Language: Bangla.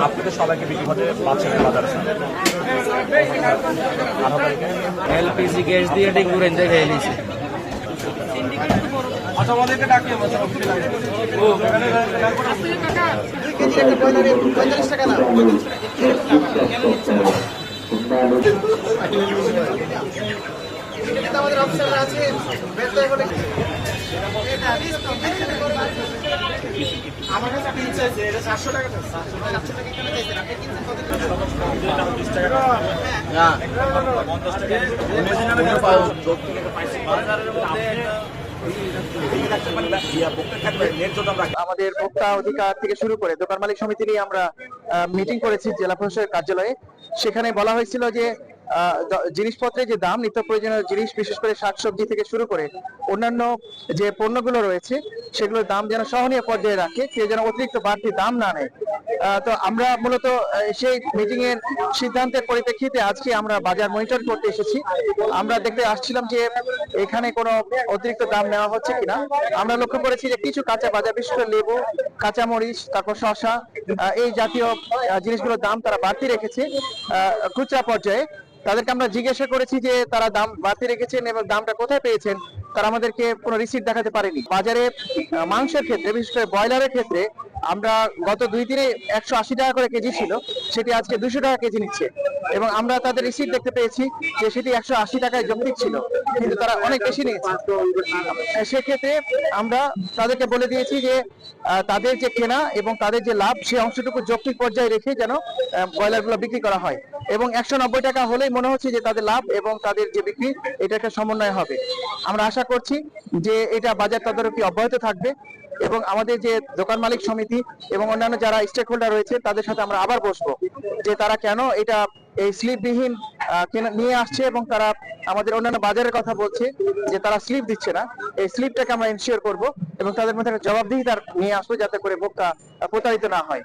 আপনি সবাইকে বিক্রি করতে পারছেন বাজারে এলপিজি গ্যাস দিয়ে ডেঙ্গু রেঞ্জে খেয়ে নিয়েছি। আচ্ছা আমাদেরকে ডাকিয়ে আমাদের অফিসাররা আছে আমার কাছে আপনি চাইছে এটা 700 টাকা 700 টাকা কেন চাইছেন আপনি কিনছেন কত টাকা 20 টাকা না 50 টাকা বাজারের মধ্যে আমাদের ভোক্তা অধিকার থেকে শুরু করে দোকান মালিক সমিতি নিয়ে আমরা মিটিং করেছি জেলা প্রশাসকের কার্যালয়ে। সেখানে বলা হয়েছিল যে জিনিসপত্রের যে দাম, নিত্য প্রয়োজনীয় জিনিস বিশেষ করে শাকসবজি থেকে শুরু করে অন্যান্য যে পণ্যগুলো রয়েছে সেগুলোর দাম যেন সহনীয় পর্যায়ে রাখে, কেউ যেন অতিরিক্ত বাড়তি দাম না নেয়। তো আমরা মূলত সেই মিটিং এর সিদ্ধান্তের পরিপ্রেক্ষিতে আজকে আমরা বাজার মনিটর করতে এসেছি। আমরা দেখতে আসছিলাম যে এখানে কোনো অতিরিক্ত দাম নেওয়া হচ্ছে কিনা। আমরা লক্ষ্য করেছি যে কিছু কাঁচা বাজার, বিশেষ করে লেবু, কাঁচামরিচ, তারপর শসা, এই জাতীয় জিনিসগুলোর দাম তারা বাড়তি রেখেছে খুচরা পর্যায়ে। তাদেরকে আমরা জিজ্ঞাসা করেছি যে তারা দাম বাড়তি রেখেছেন এবং দামটা কোথায় পেয়েছেন, তারা আমাদেরকে কোনো রিসিট দেখাতে পারেনি। বাজারে মাংসের ক্ষেত্রে, বিশেষ করে ব্রয়লারের ক্ষেত্রে আমরা গত 2 দিনে 180 টাকা করে কেজি ছিল, সেটি আজকে 200 টাকা কেজি নিচ্ছে এবং আমরা তাদের রিসিট দেখতে পেয়েছি যে সেটি 180 টাকায় যৌক্তিক ছিল, কিন্তু তারা অনেক বেশি নিয়েছে। সেক্ষেত্রে আমরা তাদেরকে বলে দিয়েছি যে তাদের যে কেনা এবং তাদের যে লাভ, সেই অংশটুকু যৌক্তিক পর্যায়ে রেখে যেন ব্রয়লারগুলো বিক্রি করা হয় এবং 190 টাকা হলেই মনে হচ্ছে যে তাদের লাভ এবং তাদের যে বিক্রি এটা একটা সমন্বয় হবে। আমরা আশা করছি যে এটা বাজার তদারকি অব্যাহত থাকবে এবং আমাদের যে দোকান মালিক সমিতি এবং অন্যান্য যারা স্টেক হোল্ডার রয়েছে তাদের সাথে আমরা আবার বসবো যে তারা কেন এটা এই স্লিপবিহীন নিয়ে আসছে এবং তারা আমাদের অন্যান্য বাজারের কথা বলছে যে তারা স্লিপ দিচ্ছে না। এই স্লিপটাকে আমরা এনশিওর করব এবং তাদের মধ্যে একটা জবাবদিহিতা নিয়ে আসবো যাতে করে ভোক্তা প্রতারিত না হয়।